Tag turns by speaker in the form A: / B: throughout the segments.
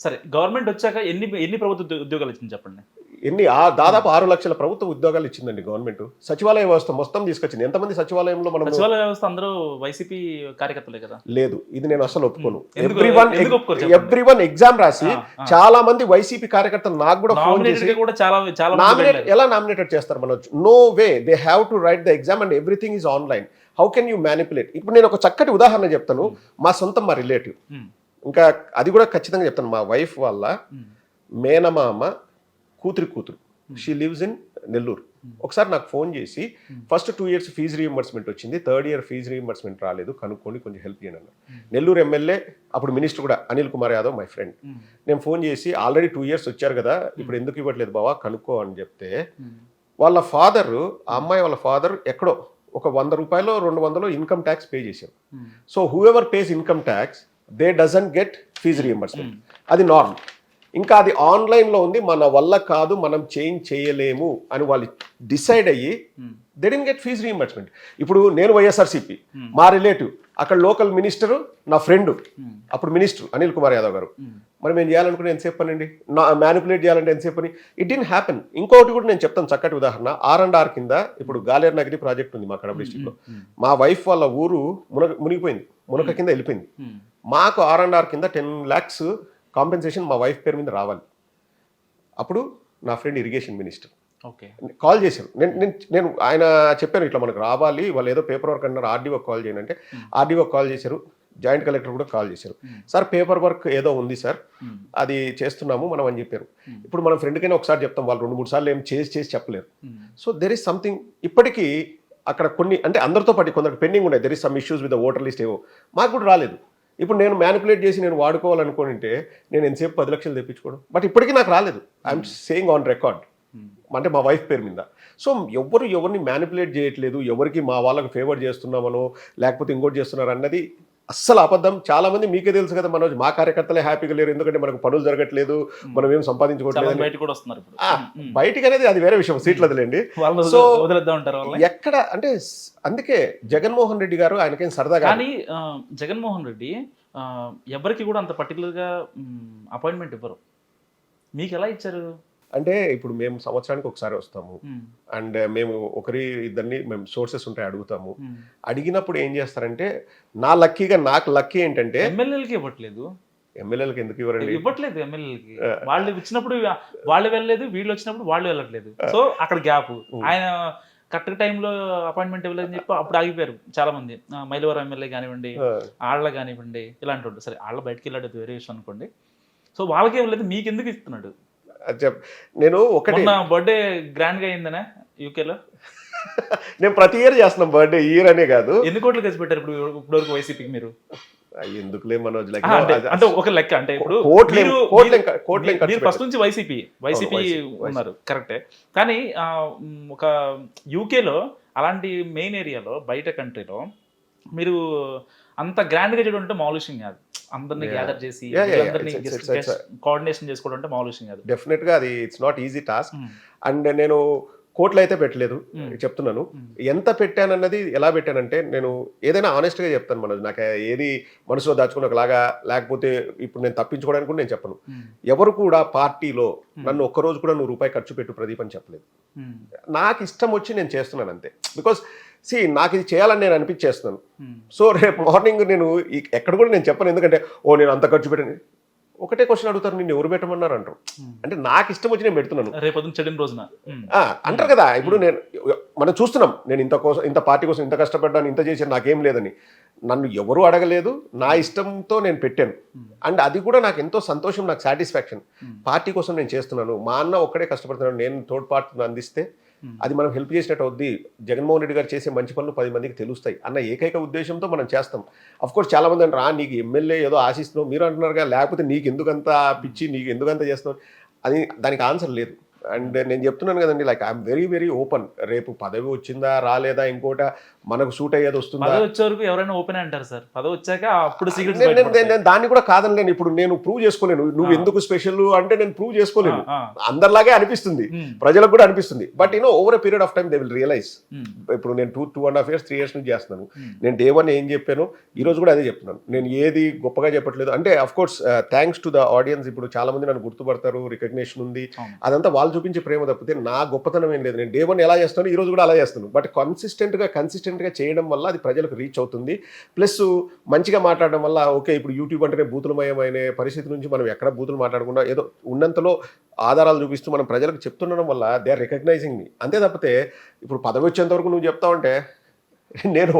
A: సరే గవర్నమెంట్ వచ్చాక ఎన్ని ఎన్ని ప్రభుత్వ ఉద్యోగాలు ఇచ్చింది చెప్పండి.
B: దాదాపు 6 లక్షల ప్రభుత్వ ఉద్యోగాలు ఇచ్చిందండి గవర్నమెంట్. సచివాలయ వ్యవస్థ మొత్తం తీసుకొచ్చింది. ఎంతమంది సచివాలయంలో మనం
A: సచివాలయ వ్యవస్థ అందరూ వైసీపీ కార్యకర్తలే కదా?
B: లేదు, ఇది నేను అసలు ఒప్పుకోను.
A: ఎందుకు ఒప్పుకోరు చెప్పండి?
B: ఎవ్రీవన్ ఎగ్జామ్ రాసి చాలా మంది వైసీపీ కార్యకర్తలు నాకు కూడా ఫోన్ చేసి
A: కూడా చాలా
B: ఎలా నామినేటెడ్ చేస్తారు Manoj? No way, they have to write the exam and everything is online. How can you manipulate? ఇప్పుడు నేను ఒక చక్కటి ఉదాహరణ చెప్తాను. మా సొంతం, మా రిలేటివ్, ఇంకా అది కూడా ఖచ్చితంగా చెప్తాను. మా వైఫ్ వాళ్ళ మేనమామ కూతురు, షీ లివ్స్ ఇన్ నెల్లూరు. ఒకసారి నాకు ఫోన్ చేసి ఫస్ట్ 2 years ఫీజు రీఎంబర్స్మెంట్ వచ్చింది, 3rd year ఫీజు రీఎంబర్స్మెంట్ రాలేదు, కనుక్కోండి కొంచెం హెల్ప్ చేయండి అన్నారు. నెల్లూరు ఎమ్మెల్యే అప్పుడు మినిస్టర్ కూడా అనిల్ కుమార్ యాదవ్, మై ఫ్రెండ్. నేను ఫోన్ చేసి ఆల్రెడీ 2 years వచ్చారు కదా, ఇప్పుడు ఎందుకు ఇవ్వట్లేదు బావా, కనుక్కో అని చెప్తే వాళ్ళ ఫాదర్, ఆ అమ్మాయి వాళ్ళ ఫాదర్ ఎక్కడో ఒక 100 రూపాయలు 200 ఇన్కమ్ ట్యాక్స్ పే చేశారు. So whoever pays income tax they doesn't get fee reimbursement. అది నార్మ్. ఇంకా అది ఆన్లైన్లో ఉంది, మన వల్ల కాదు, మనం చేంజ్ చేయలేము అని వాళ్ళు డిసైడ్ అయ్యి they didn't get fee reimbursement. ఇప్పుడు నేను వైఎస్ఆర్సీపీ, మా రిలేటివ్ అక్కడ లోకల్ మినిస్టరు నా ఫ్రెండ్, అప్పుడు మినిస్టర్ అనిల్ కుమార్ యాదవ్ గారు. మరి మేము చేయాలనుకుని ఎంతసేపు పని అండి, మ్యానిపులేట్ చేయాలంటే ఎంతసేపు పని? It did happen. ఇంకొకటి కూడా నేను చెప్తాను చక్కటి ఉదాహరణ. R&R కింద ఇప్పుడు గాలేరు నగరి ప్రాజెక్ట్ ఉంది మా కడప డిస్టిక్లో. మా వైఫ్ వాళ్ళ ఊరు మునిగిపోయింది, మునక కింద వెళ్ళిపోయింది. మాకు R&R కింద 10 lakhs కాంపెన్సేషన్ మా వైఫ్ పేరు మీద రావాలి. అప్పుడు నా ఫ్రెండ్ ఇరిగేషన్ మినిస్టర్ కాల్ చేశారు. నేను ఆయన చెప్పాను ఇట్లా మనకు రావాలి, వాళ్ళు ఏదో పేపర్ వర్క్ అన్నారు, ఆర్డీఓ కాల్ చేయండి అంటే ఆర్డీఓ కాల్ చేశారు, జాయింట్ కలెక్టర్ కూడా కాల్ చేశారు. సార్ పేపర్ వర్క్ ఏదో ఉంది సార్, అది చేస్తున్నాము మనం అని చెప్పారు. ఇప్పుడు మనం ఫ్రెండ్కైనా ఒకసారి చెప్తాం, వాళ్ళు 2-3 సార్లు ఏం చేసి చెప్పలేరు. So there is something. ఇప్పటికీ అక్కడ కొన్ని అంటే అందరితో పాటు కొందరికి పెండింగ్ ఉన్నాయి. There is some issues with the voter list, ఏవో మాకు కూడా రాలేదు. ఇప్పుడు నేను మ్యానిపులేట్ చేసి నేను వాడుకోవాలనుకుంటే నేను ఎంతసేపు 10 లక్షలు తెప్పించుకోవడం, బట్ ఇప్పటికీ నాకు రాలేదు. ఐఎమ్ సేయింగ్ ఆన్ రికార్డ్, అంటే మా వైఫ్ పేరు మీద. సో ఎవరిని మ్యానిపులేట్ చేయట్లేదు, ఎవరికి మా వాళ్ళకి ఫేవర్ చేస్తున్నామనో లేకపోతే ఇంకోటి చేస్తున్నారు అన్నది అస్సలు అబద్ధం. చాలా మంది మీకే తెలుసు కదా మనోజ్, మా కార్యకర్తలే హ్యాపీగా లేరు, ఎందుకంటే మనకు పనులు జరగట్లేదు, మనం ఏం సంపాదించుకోవట్లేదు. బయటికి అనేది అది వేరే విషయం, సీట్లు వదిలేండి. సో ఎక్కడ అంటే అందుకే జగన్మోహన్ రెడ్డి గారు ఆయనకేం సరదా.
A: కానీ జగన్మోహన్ రెడ్డి ఎవరికి కూడా అంత పర్టికులర్గా అపాయింట్మెంట్ ఇవ్వరు. మీకు ఎలా ఇచ్చారు?
B: అంటే ఇప్పుడు మేము సంవత్సరానికి ఒకసారి వస్తాము, అండ్ మేము ఇద్దరిని మేము సోర్సెస్ ఉంటాయి అడుగుతాము. అడిగినప్పుడు ఏం చేస్తారంటే నాకు లక్కీ ఏంటంటే
A: ఎమ్మెల్యేలకి ఇవ్వట్లేదు.
B: ఎమ్మెల్యేలకి ఎందుకు ఇవ్వరండి?
A: ఇవ్వట్లేదు ఎమ్మెల్యేలకి. వాళ్ళు ఇచ్చినప్పుడు వాళ్ళు వెళ్ళలేదు, వీళ్ళు వచ్చినప్పుడు వాళ్ళు వెళ్ళట్లేదు. సో అక్కడ గ్యాప్. ఆయన కరెక్ట్ టైంలో అపాయింట్మెంట్ ఇవ్వలేదని చెప్పి అప్పుడు ఆగిపోయారు చాలా మంది. మైలవరం ఎమ్మెల్యే కానివ్వండి, ఆళ్ళ కానివ్వండి, ఇలాంటి వాళ్ళు. సరే ఆళ్ళ బయటకు వెళ్ళాడు, వేరే విషయం అనుకోండి. సో వాళ్ళకే ఇవ్వలేదు, మీకు ఎందుకు ఇస్తున్నాడు?
B: నేను ఒకటి
A: బర్త్డే గ్రాండ్ గా అయిందనే యూకేలో.
B: నేను ప్రతి ఇయర్ చేస్తున్నాం బర్త్డే, ఇయర్ అనే కాదు.
A: ఎన్ని కోట్లు ఖర్చు పెట్టారు ఇప్పుడు వరకు వైసీపీకి మీరు?
B: ఎందుకులే మనోజ్,
A: అంటే ఒక లెక్క. అంటే ఇప్పుడు మీరు ఫస్ట్ నుంచి వైసీపీ ఉన్నారు, కరెక్టే. కానీ ఒక యూకేలో అలాంటి మెయిన్ ఏరియాలో, బయట కంట్రీలో మీరు అంత గ్రాండ్ గా చేయడం అంటే మామూలు విషయం కాదు. అందరినీ గ్యాదర్ చేసి కోఆర్డినేషన్ చేసుకోవడం అంటే మామూలు విషయం కాదు.
B: డెఫినెట్ గా అది it's not easy task. And నేను కోట్లు అయితే పెట్టలేదు, చెప్తున్నాను. ఎంత పెట్టానన్నది ఎలా పెట్టానంటే, నేను ఏదైనా ఆనెస్ట్గా చెప్తాను మనోజ్. నాకు ఏది మనసులో దాచుకుని ఒకలాగా, లేకపోతే ఇప్పుడు నేను తప్పించుకోవడానికి కూడా నేను చెప్పను. ఎవరు కూడా పార్టీలో నన్ను ఒక్కరోజు కూడా 100 రూపాయలు ఖర్చు పెట్టు ప్రదీప్ అని చెప్పలేదు. నాకు ఇష్టం వచ్చి నేను చేస్తున్నాను అంతే. బికాస్ నాకు ఇది చేయాలని నేను అనిపించేస్తున్నాను. సో రేపు మార్నింగ్ నేను ఎక్కడ కూడా నేను చెప్పను, ఎందుకంటే నేను అంత ఖర్చు పెట్టాను. ఒకటే క్వశ్చన్ అడుగుతారు, నిన్ను ఎవరు పెట్టమన్నారు అంటారు. అంటే నాకు ఇష్టం వచ్చి నేను పెడుతున్నాను. అంటారు కదా. ఇప్పుడు మనం చూస్తున్నాం, నేను ఇంత పార్టీ కోసం ఇంత కష్టపడ్డాను, ఇంత చేశాను, నాకేం లేదని. నన్ను ఎవరు అడగలేదు, నా ఇష్టంతో నేను పెట్టాను. అండ్ అది కూడా నాకు ఎంతో సంతోషం, నాకు సాటిస్ఫాక్షన్. పార్టీ కోసం నేను చేస్తున్నాను, మా అన్న ఒక్కడే కష్టపడుతున్నాను, నేను తోడ్పాటును అందిస్తే అది మనం హెల్ప్ చేసినట్టు అవుద్ది. జగన్మోహన్ రెడ్డి గారు చేసే మంచి పనులు 10 మందికి తెలుస్తాయి అన్న ఏకైక ఉద్దేశంతో మనం చేస్తాం. అఫ్కోర్స్ చాలా మంది అంటారు, నీకు ఎమ్మెల్యే ఏదో ఆశిస్తున్నావు మీరు అంటున్నారు కదా, లేకపోతే నీకు ఎందుకంత పిచ్చి, నీకు ఎందుకంత చేస్తున్నావు అని. దానికి ఆన్సర్ లేదు. అండ్ నేను చెప్తున్నాను కదండి, like I'm very very open. రేపు పదవి వచ్చిందా రాలేదా ఇంకోట మనకు సూట్ అయ్యేది వస్తుందా,
A: పదవి వచ్చే వరకు ఎవరైనా ఓపెన్ అంటారు సార్, పదవి వచ్చాక అప్పుడు సీక్రెట్స్
B: నేను దాన్ని కూడా కాదనలేను. ఇప్పుడు నేను ప్రూవ్ చేసుకోలేను నువ్వు ఎందుకు స్పెషల్ అంటే, నేను ప్రూవ్ చేసుకోలేను. అందరిలాగే అనిపిస్తుంది, ప్రజలకు కూడా అనిపిస్తుంది. But over a period of time they will realise. ఇప్పుడు నేను 2.5 years 3 years నుంచి చేస్తున్నాను. నేను డే 1 ఏం చెప్పాను, ఈ రోజు కూడా అదే చెప్తున్నాను. నేను ఏది గొప్పగా చెప్పట్లేదు. అంటే of course thanks to the audience. ఇప్పుడు చాలా మంది నన్ను గుర్తుపడతారు, రికగ్నిషన్ ఉంది, అదంతా వాళ్ళు చూపించే ప్రేమ తప్పితే నా గొప్పతనం ఏం లేదు. నేను డే 1 ఎలా చేస్తాను, ఈ రోజు కూడా అలా చేస్తాను. బట్ కన్సిస్టెంట్ గా చేయడం వల్ల అది ప్రజలకు రీచ్ అవుతుంది. ప్లస్ మంచిగా మాట్లాడడం వల్ల, ఓకే ఇప్పుడు యూట్యూబ్ అంటేనే బూతులమయమైన పరిస్థితి నుంచి మనం ఎక్కడ బూతులు మాట్లాడకుండా ఏదో ఉన్నంతలో ఆధారాలు చూపిస్తూ మనం ప్రజలకు చెప్తుండడం వల్ల దే ఆర్ రికగ్నైజింగ్ మీ. అంతే తప్పితే ఇప్పుడు పదవి వచ్చేంత వరకు నువ్వు చెప్తావంటే, నేను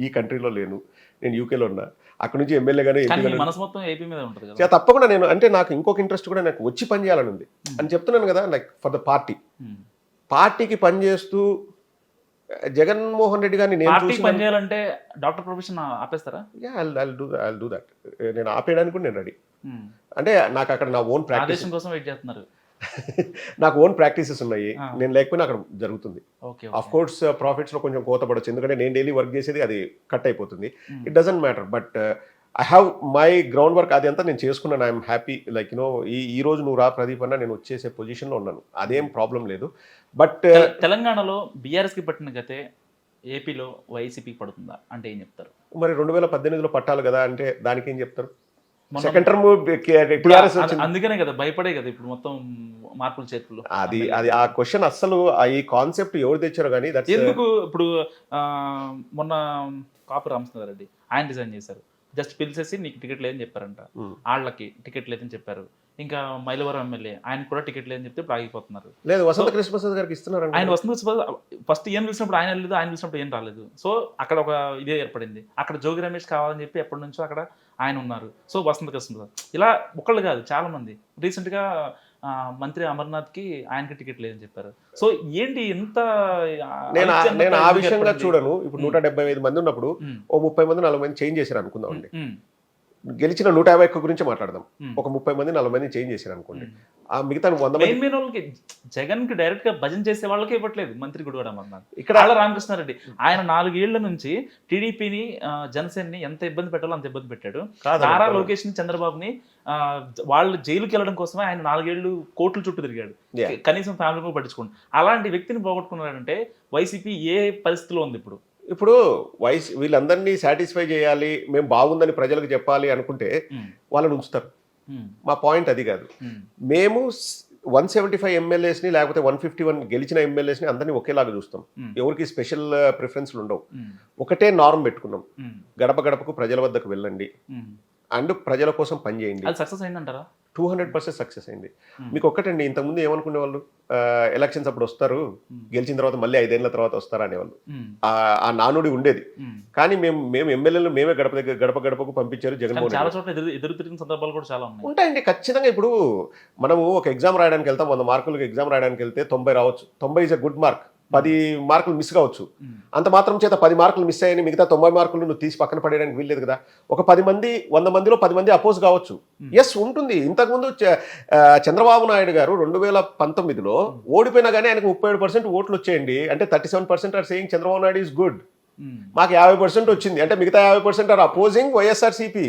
B: ఈ కంట్రీలో లేను, నేను యూకేలో ఉన్నా, అక్కడ నుంచి ఎమ్మెల్యేగానే
A: మనసు మొత్తం ఏపీ మీద ఉంటుంది కదా.
B: తప్పకుండా నేను అంటే నాకు ఇంకొక ఇంట్రెస్ట్ కూడా నాకు వచ్చి పని చేయాలని ఉంది అని చెప్తున్నాను కదా. లైక్ ఫర్ ద పార్టీకి పనిచేస్తూ జగన్మోహన్ రెడ్డి గారిని నేను
A: పని చేయాలంటే డాక్టర్ ప్రొఫెషన్ ఆపేస్తారా?
B: I'll do that. నేను ఆపేయడానికి కూడా నేను రెడీ. అంటే నాకు అక్కడ నా ఓన్ ప్రాక్టీస్
A: కోసం వెయిట్ చేస్తున్నారు.
B: నాకు ఓన్ ప్రాక్టీసెస్ ఉన్నాయి, నేను లేకపోయినా అక్కడ జరుగుతుంది. ఆఫ్ కోర్స్ ప్రాఫిట్స్ లో కొంచెం కోత పడవచ్చు, ఎందుకంటే నేను డైలీ వర్క్ చేసేది అది కట్ అయిపోతుంది. It doesn't matter. But I have my ground work, అది అంతా నేను చేసుకున్నాను. I'm happy. లైక్ ఈ రోజు నువ్వు రా ప్రదీప్ అన్న, నేను వచ్చేసే పొజిషన్లో ఉన్నాను, అదేం ప్రాబ్లం లేదు. బట్
A: తెలంగాణలో బీఆర్ఎస్కి పట్టిన గతే ఏపీలో వైసీపీకి పడుతుందా అంటే ఏం చెప్తారు?
B: మరి 2018లో పట్టాలి కదా, అంటే దానికి ఏం చెప్తారు? సెకండ్ టర్మ్
A: అందుకనే కదా భయపడే కదా ఇప్పుడు మొత్తం మార్పులు చేర్పులు.
B: అది ఆ క్వశ్చన్ అస్సలు ఈ కాన్సెప్ట్ ఎవరు తెచ్చారో కానీ
A: ఎందుకు ఇప్పుడు మొన్న కాపు రామచంద్ర రెడ్డి ఆయన డిజైన్ చేశారు, జస్ట్ పిలిచేసి నీకు టికెట్ లేదని చెప్పారంట, వాళ్ళకి టికెట్ లేదని చెప్పారు. ఇంకా మైలవరం ఎమ్మెల్యే ఆయన కూడా టికెట్ లేదని చెప్తే ఇప్పుడు ఆగిపోతున్నారు.
B: లేదు, వసంత కృష్ణప్రసాద్ గారికి ఇస్తున్నారు.
A: ఆయన వసంత కృష్ణప్రసాద్ ఫస్ట్ ఏం పిలిచినప్పుడు ఆయన వెళ్ళలేదు, ఆయన పిలిచినప్పుడు ఏం రాలేదు. సో అక్కడ ఒక ఇదే ఏర్పడింది. అక్కడ జోగి రమేష్ కావాలని చెప్పి ఎప్పటి నుంచో అక్కడ ఆయన ఉన్నారు. సో వసంత కృష్ణప్రసాద్ ఇలా ఒకళ్ళు కాదు చాలా మంది. రీసెంట్గా మంత్రి అమర్నాథ్కి ఆయనకి టికెట్ లేదని చెప్పారు. సో ఏంటి ఎంత
B: నేను ఆ విషయంగా చూడను. ఇప్పుడు 175 మంది ఉన్నప్పుడు ఓ 30 మంది 40 మంది చేంజ్ చేశారు అనుకుందాం అండి. గెలిచిన 151 గురించి మాట్లాడదాం. ఒక 30 మంది 40 మంది చేంజ్ చేశారు అనుకోండి, ఆ మిగతా 100 మంది
A: జగన్ కి డైరెక్ట్ గా భజన చేసే వాళ్ళకే ఇవ్వట్లేదు. మంత్రి గుడివాడ అమర్నాథ్, ఇక్కడ రామకృష్ణారెడ్డి ఆయన 4 ఏళ్ల నుంచి టీడీపీని జనసేనని ఎంత ఇబ్బంది పెట్టాలో అంత ఇబ్బంది పెట్టాడు. నారా లోకేష్ ని చంద్రబాబుని వాళ్ళు జైలుకి వెళ్ళడం కోసమే ఆయన 4 ఏళ్ళు కోర్టుల చుట్టూ తిరిగాడు, కనీసం ఫ్యామిలీ కూడా పట్టించుకోండి. అలాంటి వ్యక్తిని పోగొట్టుకున్నాడంటే వైసీపీ ఏ పరిస్థితిలో ఉంది ఇప్పుడు?
B: ఇప్పుడు వీళ్ళందరినీ సాటిస్ఫై చేయాలి, మేము బాగుందని ప్రజలకు చెప్పాలి అనుకుంటే వాళ్ళని ఉంచుతారు. మా పాయింట్ అది కాదు. మేము 175 ఎమ్మెల్యేస్ని లేకపోతే 151 గెలిచిన ఎమ్మెల్యేస్ని అందరినీ ఒకేలాగా చూస్తాం. ఎవరికి స్పెషల్ ప్రిఫరెన్స్లు ఉండవు. ఒకటే నార్మ్ పెట్టుకున్నాం, గడప గడపకు ప్రజల వద్దకు వెళ్ళండి అండ్ ప్రజల కోసం పనిచేయండి.
A: అది సక్సెస్ అయిందంటారా?
B: 200% సక్సెస్ అయింది. మీకు ఒక్కటండి, ఇంతకుముందు ఏమనుకునే వాళ్ళు, ఎలక్షన్స్ అప్పుడు వస్తారు, గెలిచిన తర్వాత మళ్ళీ 5 ఏళ్ల తర్వాత వస్తారా అనేవాళ్ళు. ఆ నానుడి ఉండేది. కానీ మేము ఎమ్మెల్యేలు మేమే గడప గడపకు పంపించారు జగన్మోహన్.
A: చాలా చోట్ల ఎదురు తిరిగిన సందర్భాలు కూడా చాలా
B: ఉంటాయండి ఖచ్చితంగా. ఇప్పుడు మనము ఒక ఎగ్జామ్ రాయడానికి వెళ్తాం, 100 మార్కులకు ఎగ్జామ్ రాయడానికి వెళ్తే 90 రావచ్చు. 90 ఈజ్ ఎ గుడ్ మార్క్. 10 మార్కులు మిస్ కావచ్చు. అంత మాత్రం చేత 10 మార్కులు మిస్ అయ్యాయని మిగతా 90 మార్కులు నువ్వు తీసి పక్కన పడేయడానికి వీల్లేదు కదా. ఒక 100 మందిలో 10 మంది అపోజ్ కావచ్చు. ఎస్ ఉంటుంది. ఇంతకుముందు చంద్రబాబు నాయుడు గారు 2019లో ఓడిపోయినా కానీ ఆయనకు 37% ఓట్లు వచ్చేయండి. అంటే 37% are saying Chandrababu Naidu is good. మాకు 50% వచ్చింది, అంటే మిగతా 50% ఆర్ అపోజింగ్ వైఎస్ఆర్సీపీ.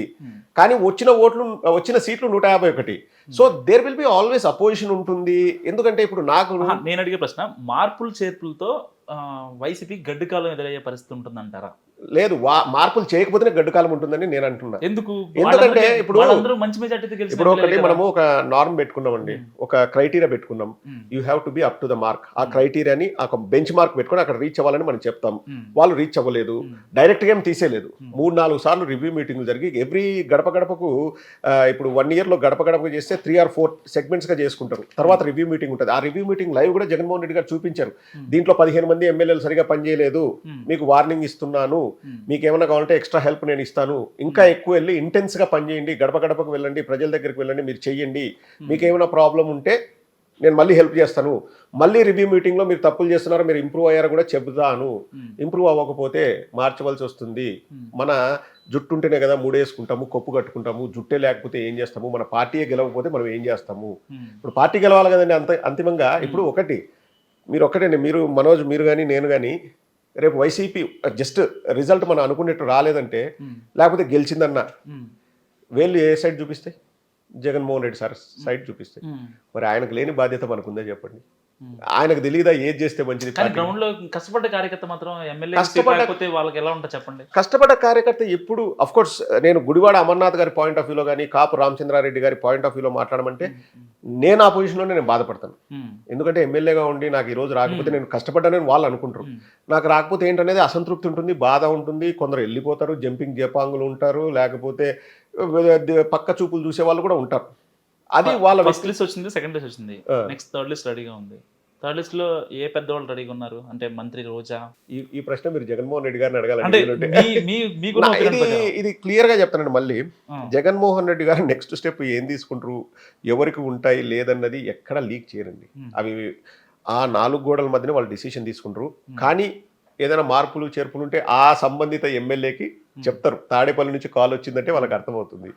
B: కానీ వచ్చిన సీట్లు 151. So there will be always opposition ఉంటుంది. ఎందుకంటే ఇప్పుడు
A: నేను అడిగే ప్రశ్న, మార్పులు చేర్పులతో వైసీపీ గడ్డు కాలం ఎదురయ్యే పరిస్థితి ఉంటుందంటారా?
B: లేదు, మార్పులు చేయకపోతేనే గడ్డు కాలం ఉంటుందని నేను అంటున్నా.
A: ఎందుకంటే ఇప్పుడు మంచి మెజార్టీతో
B: ఇప్పుడు ఒకటి మనము ఒక నార్మ్ పెట్టుకున్నామండి, ఒక క్రైటీరియా పెట్టుకున్నాం. You have to be up to the mark. ఆ క్రైటీరియాని ఒక బెంచ్ మార్క్ పెట్టుకుని అక్కడ రీచ్ అవ్వాలని మనం చెప్తాం. వాళ్ళు రీచ్ అవ్వలేదు, డైరెక్ట్ గా ఏం తీసేయలేదు. 3-4 సార్లు రివ్యూ మీటింగ్లు జరిగి ఎవ్రీ గడప గడపకు ఇప్పుడు 1 yearలో గడప గడపకు చేస్తే 3 or 4 segments గా చేసుకుంటారు. తర్వాత రివ్యూ మీటింగ్ ఉంటుంది. ఆ రివ్యూ మీటింగ్ లైవ్ కూడా జగన్మోహన్ రెడ్డి గారు చూపించారు. దీంట్లో 15 మంది ఎమ్మెల్యేలు సరిగా పనిచేయలేదు, మీకు వార్నింగ్ ఇస్తున్నాను, మీకు ఏమైనా కావాలంటే ఎక్స్ట్రా హెల్ప్ నేను ఇస్తాను, ఇంకా ఎక్కువ వెళ్ళి ఇంటెన్స్ గా పనిచేయండి, గడప గడపకు వెళ్ళండి, ప్రజల దగ్గరికి వెళ్ళండి, మీరు చెయ్యండి, మీకు ఏమైనా ప్రాబ్లం ఉంటే నేను మళ్ళీ హెల్ప్ చేస్తాను, మళ్ళీ రివ్యూ మీటింగ్లో మీరు తప్పులు చేస్తున్నారో మీరు ఇంప్రూవ్ అయ్యారో కూడా చెబుతాను, ఇంప్రూవ్ అవ్వకపోతే మార్చవలసి వస్తుంది, మన జుట్టు ఉంటేనే కదా మూడేసుకుంటాము, కొప్పు కట్టుకుంటాము, జుట్టే లేకపోతే ఏం చేస్తాము, మన పార్టీయే గెలవకపోతే మనం ఏం చేస్తాము. ఇప్పుడు పార్టీ గెలవాలి కదండి అంతిమంగా. ఇప్పుడు మీరు ఒకటండి, మీరు మనోజ్, మీరు కానీ నేను కానీ రేపు వైసీపీ జస్ట్ రిజల్ట్ మనం అనుకునేట్టు రాలేదంటే, లేకపోతే గెలిచిందన్న వీళ్ళు ఏ సైడ్ చూపిస్తాయి? జగన్మోహన్ రెడ్డి సార్ సైడ్ చూపిస్తాయి. మరి ఆయనకు లేని బాధ్యత మనకుందా చెప్పండి? ఆయనకు తెలియదా ఏది చేస్తే మంచిది?
A: గ్రౌండ్ లో కష్టపడ్డ కార్యకర్త మాత్రం ఎమ్మెల్యే వాళ్ళకి ఎలా ఉంటుంది చెప్పండి?
B: కష్టపడ్డ కార్యకర్త ఎప్పుడు, అఫ్ కోర్స్ నేను గుడివాడ అమర్నాథ్ గారి పాయింట్ ఆఫ్ వ్యూలో కానీ కాపు రామచంద్రారెడ్డి గారి పాయింట్ ఆఫ్ వ్యూలో మాట్లాడమంటే నేను ఆ పొజిషన్లోనే నేను బాధపడతాను. ఎందుకంటే ఎమ్మెల్యేగా ఉండి నాకు ఈ రోజు రాకపోతే నేను కష్టపడ్డానని వాళ్ళు అనుకుంటారు. నాకు రాకపోతే ఏంటనేది అసంతృప్తి ఉంటుంది, బాధ ఉంటుంది. కొందరు వెళ్ళిపోతారు, జంపింగ్ జపాంగులు ఉంటారు, లేకపోతే పక్క చూపులు చూసే వాళ్ళు కూడా ఉంటారు. అది వాళ్ళ
A: ఫస్ట్ లిస్ట్ వచ్చింది, సెకండ్ లిస్ట్ వచ్చింది, నెక్స్ట్ థర్డ్ లిస్ట్ రెడీగా ఉంది. థర్డ్ లిస్ట్ లో ఏ పెద్దవాళ్ళు రెడీగా ఉన్నారు అంటే మంత్రి రోజా?
B: ఈ ప్రశ్న మీరు జగన్మోహన్ రెడ్డి గారిని అడగాలంటే ఇది క్లియర్ గా చెప్తానండి. మళ్ళీ జగన్మోహన్ రెడ్డి గారు నెక్స్ట్ స్టెప్ ఏం తీసుకుంటారు, ఎవరికి ఉంటాయి లేదన్నది ఎక్కడ లీక్ చేయరండి. అవి ఆ 4 గోడల మధ్యన వాళ్ళు డిసిషన్ తీసుకుంటారు. కానీ ఏదైనా మార్పులు చేర్పులు ఉంటే ఆ సంబంధిత ఎమ్మెల్యేకి చెప్తారు. తాడేపల్లి నుంచి కాల్ వచ్చిందంటే వాళ్ళకి అర్థమవుతుంది.